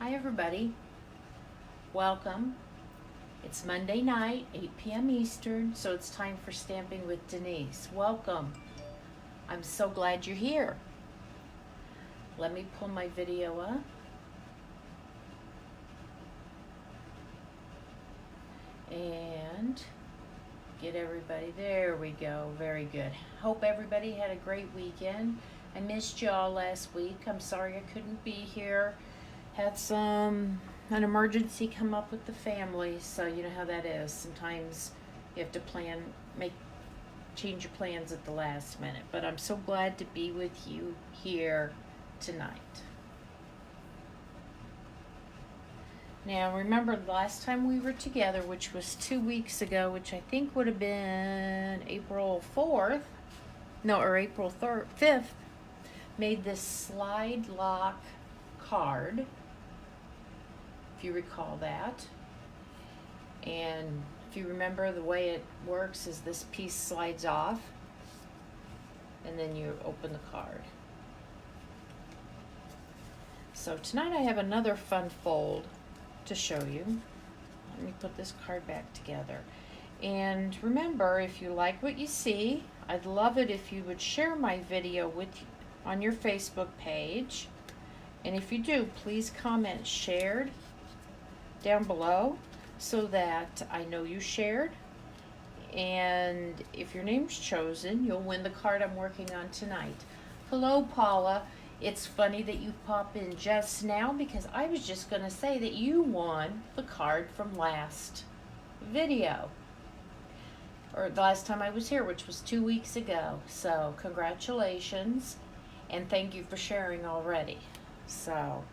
Hi everybody, welcome. It's Monday night, 8 p.m. Eastern, so it's time for Stamping with Denise. Welcome. I'm so glad you're here. Let me pull my video up. And get everybody, there we go, very good. Hope everybody had a great weekend. I missed y'all last week. I'm sorry I couldn't be here. Had an emergency come up with the family, so you know how that is. Sometimes you have to change your plans at the last minute. But I'm so glad to be with you here tonight. Now remember the last time we were together, which was 2 weeks ago, which I think would have been April 4th, no, or April 5th, made this slide lock card, if you recall that. And if you remember, the way it works is this piece slides off and then you open the card. So tonight I have another fun fold to show you. Let me put this card back together. And remember, if you like what you see, I'd love it if you would share my video on your Facebook page. And if you do, please comment shared down below so that I know you shared. And if your name's chosen, you'll win the card I'm working on tonight. Hello, Paula. It's funny that you pop in just now because I was just going to say that you won the card from last video, or the last time I was here, which was 2 weeks ago. So congratulations, and thank you for sharing already. So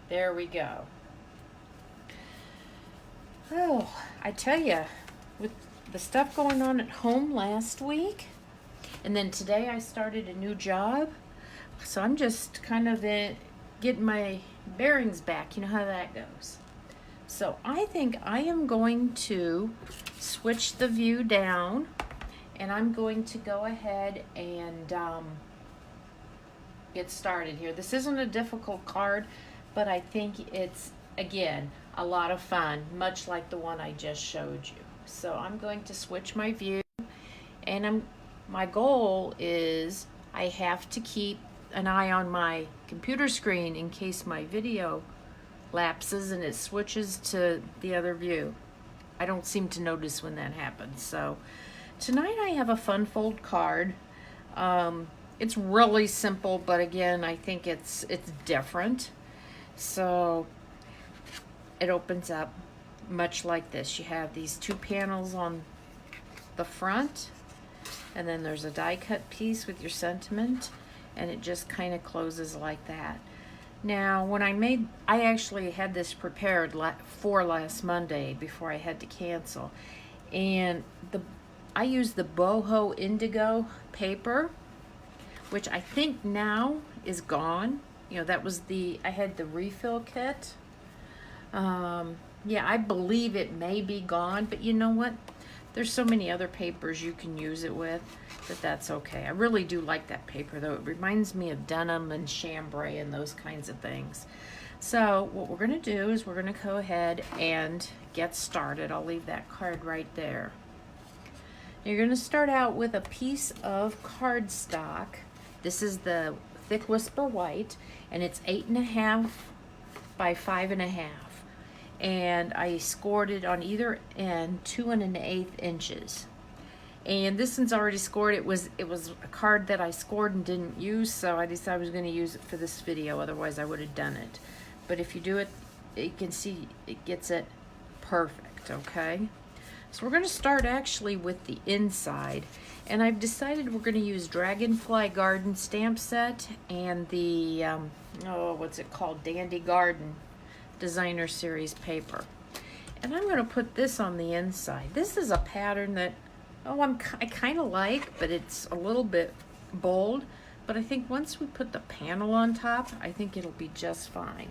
there we go. Oh, I tell you, with the stuff going on at home last week, and then today I started a new job. So I'm just kind of getting my bearings back. You know how that goes. So I think I am going to switch the view down, and I'm going to go ahead and get started here. This isn't a difficult card, but I think it's, again, a lot of fun, much like the one I just showed you. So I'm going to switch my view, and my goal is I have to keep an eye on my computer screen in case my video lapses and it switches to the other view. I don't seem to notice when that happens. So tonight I have a fun fold card. It's really simple, but again, I think it's different. So it opens up much like this. You have these two panels on the front, and then there's a die cut piece with your sentiment, and it just kind of closes like that. Now, when I actually had this prepared for last Monday before I had to cancel, and I used the boho indigo paper, which I think now is gone. You know, that was I had the refill kit. Yeah, I believe it may be gone, but you know what? There's so many other papers you can use it with that's okay. I really do like that paper, though. It reminds me of denim and chambray and those kinds of things. So what we're going to do is we're going to go ahead and get started. I'll leave that card right there. You're going to start out with a piece of cardstock. This is the Thick Whisper White, and it's 8.5 by 5.5. And I scored it on either end 2 1/8 inches. And this one's already scored. It was a card that I scored and didn't use, so I decided I was going to use it for this video. Otherwise, I would have done it. But if you do it, you can see it gets it perfect. Okay. So we're going to start actually with the inside, and I've decided we're going to use Dragonfly Garden stamp set and the what's it called, Dandy Garden Designer Series paper. And I'm going to put this on the inside. This is a pattern that I kind of like, but it's a little bit bold. But I think once we put the panel on top, I think it'll be just fine.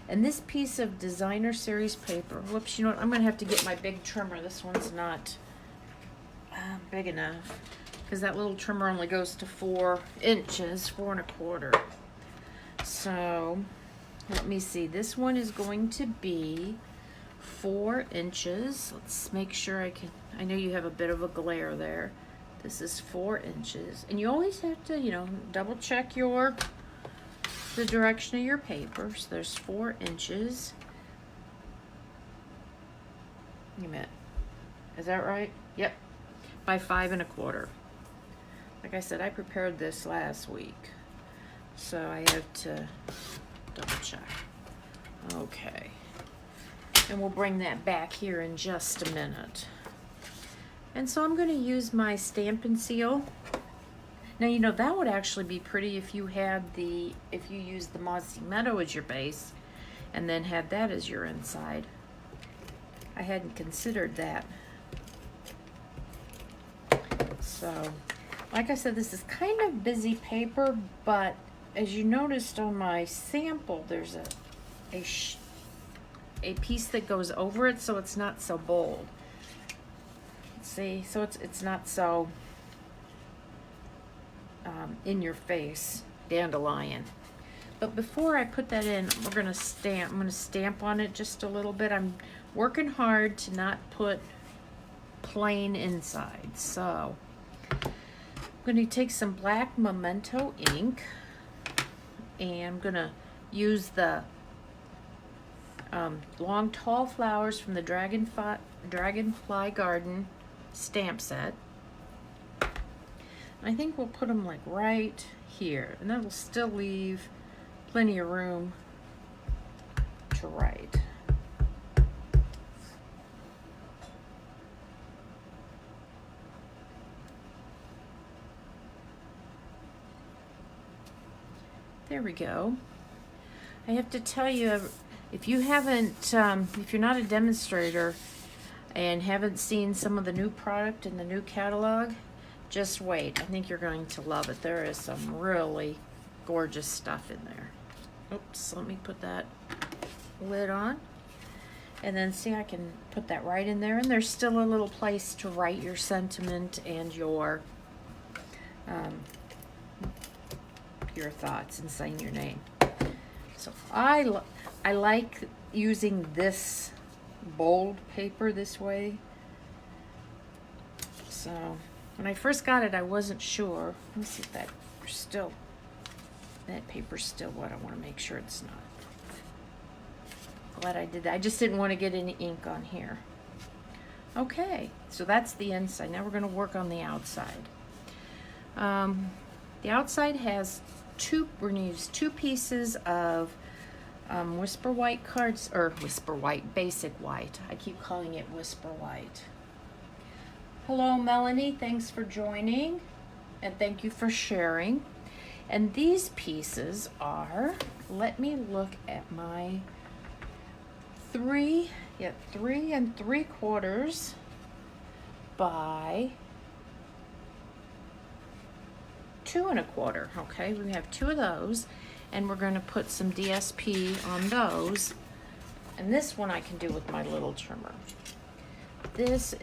And this piece of Designer Series paper, whoops, you know what? I'm going to have to get my big trimmer. This one's not big enough, because that little trimmer only goes to 4 inches, 4 1/4. So let me see, this one is going to be 4 inches. Let's make sure I know you have a bit of a glare there. This is 4 inches. And you always have to, you know, double check the direction of your paper. So there's 4 inches. Wait a minute. Is that right? Yep. By 5 1/4. Like I said, I prepared this last week, so I have to double check. Okay. And we'll bring that back here in just a minute. And so I'm going to use my Stampin' Seal. Now, you know, that would actually be pretty if you used the Mossy Meadow as your base and then had that as your inside. I hadn't considered that. So, like I said, this is kind of busy paper, but as you noticed on my sample, there's a piece that goes over it, so it's not so bold. See, so it's not so in your face dandelion. But before I put that in, I'm gonna stamp on it just a little bit. I'm working hard to not put plain inside. So I'm gonna take some black Memento ink, and I'm gonna use the long tall flowers from the Dragonfly Garden stamp set. I think we'll put them like right here, and that'll still leave plenty of room to write. There we go. I have to tell you, if you haven't, if you're not a demonstrator and haven't seen some of the new product in the new catalog, just wait. I think you're going to love it. There is some really gorgeous stuff in there. Oops, let me put that lid on. And then see, I can put that right in there, and there's still a little place to write your sentiment and your thoughts and saying your name. So I like using this bold paper this way. So when I first got it, I wasn't sure. Let me see if that paper's still what I want to make sure it's not. Glad I did that. I just didn't want to get any ink on here. Okay, so that's the inside. Now we're going to work on the outside. The outside has we're going to use 2 pieces of Whisper White cards, or Whisper White, Basic White. I keep calling it Whisper White. Hello, Melanie. Thanks for joining, and thank you for sharing. And these pieces are, let me look at my 3 3¾ by 2 1/4. Okay, we have 2 of those, and we're going to put some DSP on those. And this one I can do with my little trimmer. These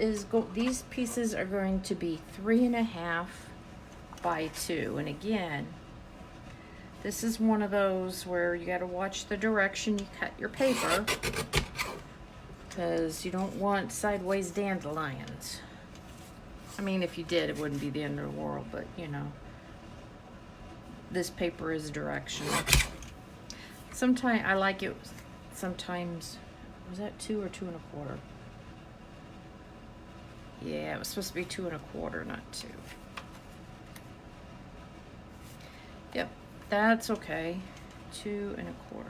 pieces are going to be 3½ by 2. And again, this is one of those where you got to watch the direction you cut your paper, because you don't want sideways dandelions. I mean, if you did, it wouldn't be the end of the world, but you know, this paper is directional. Sometimes I like it. Sometimes, was that 2 or 2 1/4? Yeah, it was supposed to be 2 1/4, not 2. Yep, that's okay. 2 1/4.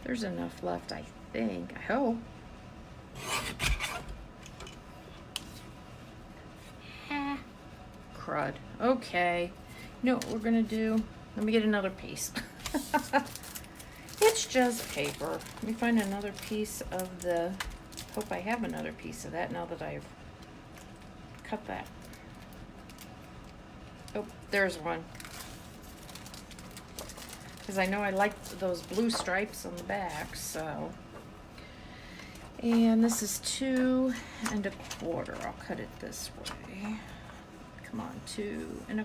There's enough left, I think. I hope. Crud. Okay. You know what we're gonna do? Let me get another piece. It's just paper. Let me find another piece of the, hope I have another piece of that now that I've cut that. Oh, there's one. Because I know I like those blue stripes on the back, so. And this is 2 1/4. I'll cut it this way. Come on, 2 1/4.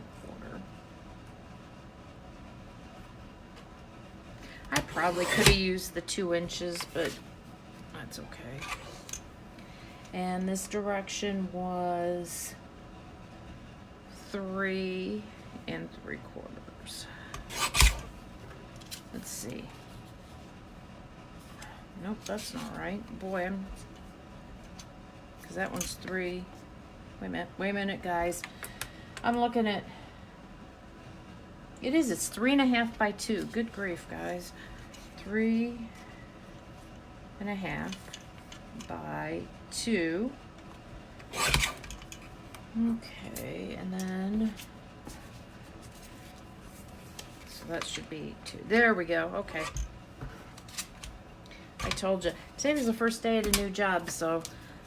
probably could have used the 2 inches, but that's okay. And this direction was 3 3/4. Let's see. Nope, that's not right. Boy, because that one's 3. Wait a minute, guys. I'm looking at, it's 3.5 by 2. Good grief, guys. 3.5 by 2. Okay, and then, so that should be 2. There we go. Okay. I told you. Today was the first day at a new job, so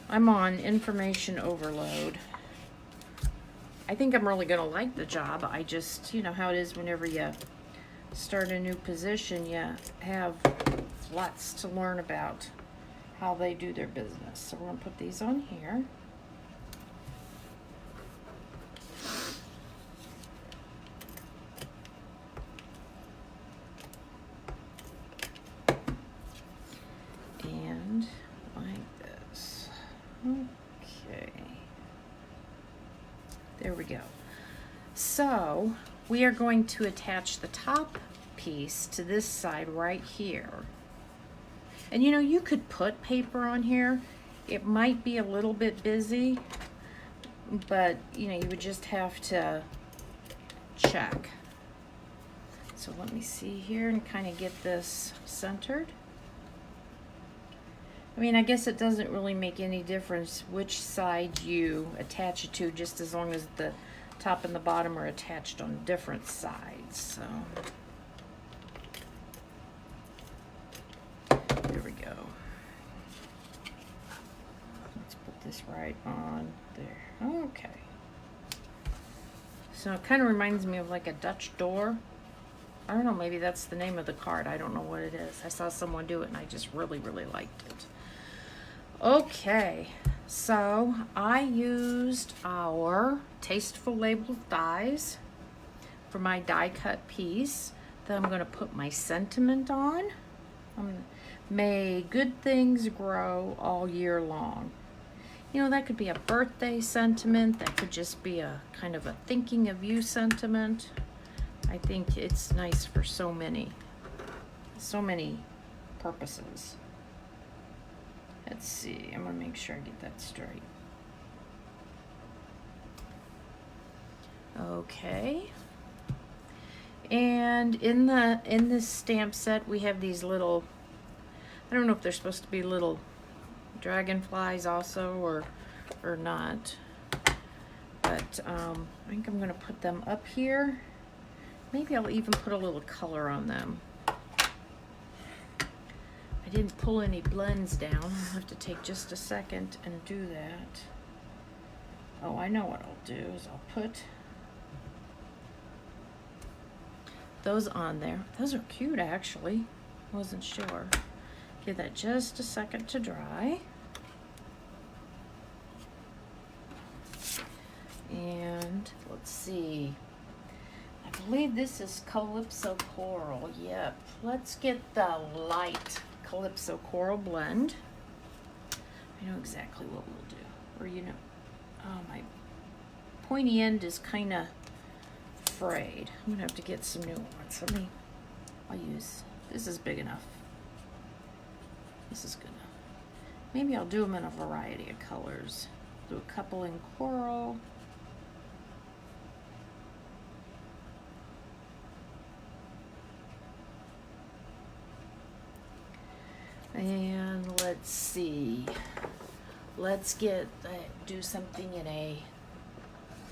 I'm on information overload. I think I'm really going to like the job. I just, you know how it is whenever you start a new position, you have lots to learn about how they do their business. So we're going to put these on here. And like this. Okay. There we go. So we are going to attach the top piece to this side right here. And you know, you could put paper on here. It might be a little bit busy, but you know, you would just have to check. So let me see here and kind of get this centered. I mean, I guess it doesn't really make any difference which side you attach it to, just as long as the top and the bottom are attached on different sides. So there we go. Let's put this right on there. Okay. So it kind of reminds me of like a Dutch door. I don't know, maybe that's the name of the card. I don't know what it is. I saw someone do it and I just really, really liked it. Okay, so I used our Tasteful label dies for my die cut piece that I'm going to put my sentiment on. May good things grow all year long. You know, that could be a birthday sentiment. That could just be a kind of a thinking of you sentiment. I think it's nice for so many purposes. Let's see, I'm gonna make sure I get that straight. Okay. And in this stamp set we have these little, I don't know if they're supposed to be little dragonflies also or not. But I think I'm gonna put them up here. Maybe I'll even put a little color on them. I didn't pull any blends down. I'll have to take just a second and do that. Oh, I know what I'll do is I'll put those on there. Those are cute, actually. Wasn't sure. Give that just a second to dry. And let's see. I believe this is Calypso Coral. Yep. Let's get the light Calypso Coral blend. I know exactly what we'll do. Or you know, oh, my pointy end is kind of frayed. I'm gonna have to get some new ones. I'll use, this is big enough. This is good enough. Maybe I'll do them in a variety of colors. Do a couple in coral. And let's see, let's get do something in a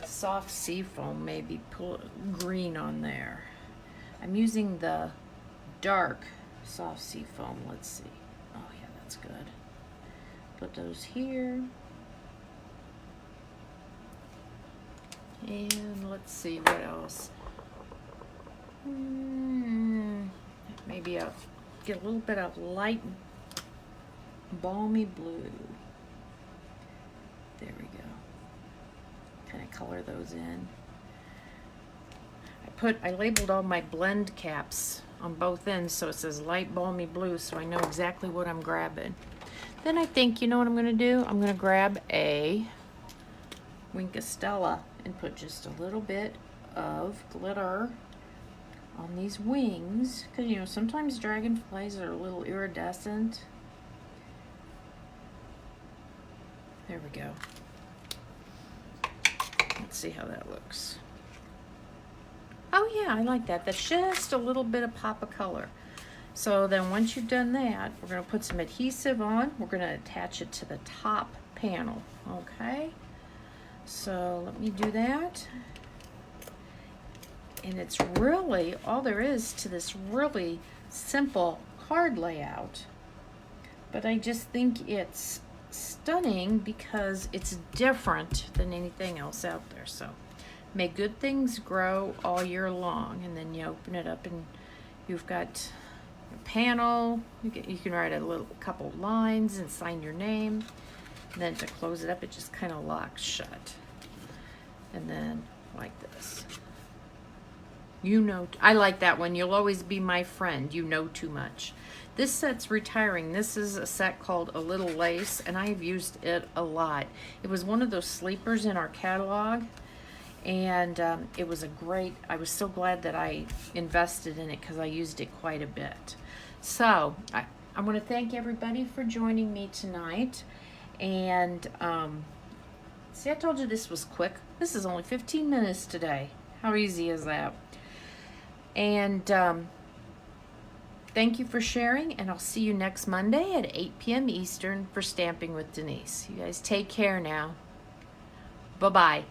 soft seafoam, maybe put green on there. I'm using the dark soft seafoam. Let's see. Oh yeah, that's good. Put those here. And let's see what else. Maybe I'll get a little bit of light balmy blue. There we go. Kind of color those in. I labeled all my blend caps on both ends, so it says light balmy blue, so I know exactly what I'm grabbing. Then I think, you know what I'm gonna do? I'm gonna grab a Wink Stella and put just a little bit of glitter on these wings, because you know sometimes dragonflies are a little iridescent. There we go. Let's see how that looks. Oh yeah, I like that. That's just a little bit of pop of color. So then once you've done that, we're going to put some adhesive on. We're going to attach it to the top panel. Okay, so let me do that. And it's really, all there is to this really simple card layout. But I just think it's stunning because it's different than anything else out there. So may good things grow all year long. And then you open it up and you've got a panel. You can write a couple lines and sign your name. And then to close it up, it just kind of locks shut. And then like this. You know, I like that one. You'll always be my friend. You know too much. This set's retiring. This is a set called A Little Lace, and I've used it a lot. It was one of those sleepers in our catalog, and it was a great, I was so glad that I invested in it because I used it quite a bit. So I want to thank everybody for joining me tonight. And see, I told you this was quick. This is only 15 minutes today. How easy is that? And thank you for sharing, and I'll see you next Monday at 8 p.m. Eastern for Stamping with Denise. You guys take care now. Bye-bye.